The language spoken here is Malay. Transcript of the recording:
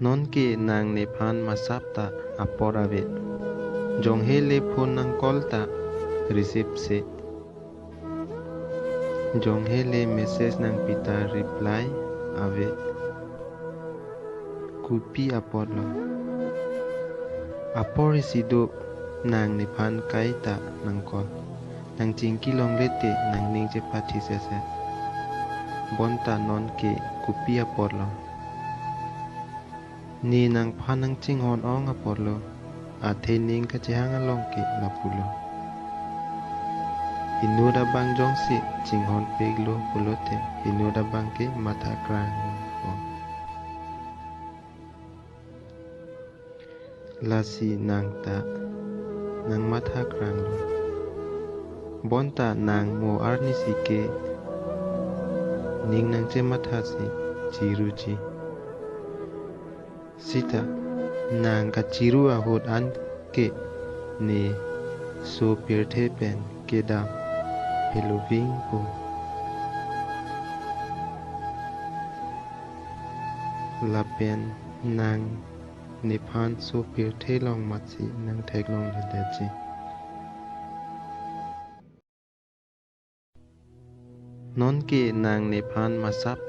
non ke nang nephan masapta aporave jong hele phone nang kolta receive se jong hele message nang pita reply ave kupi apolo apor sido nang nephan kaita nang kol nang chingki long lete nang ning je pathi se bonta non ke kupi apolo ni nang phan nang ching hon ong apolo athe ning ka chehang along ke lapulo inuda bang jong si ching hon peglo pulote inuda bang ke mata krang lasi nang ta nang mata krang lo bonta nang mo arni si ke ning nang che mata si chiruji sita nang ka chiru ahot an ke ne so pirthe pen ke dam heloving po la pen nang nephan so pirthe long matsi nang thek long le chi non ke nang nephan masap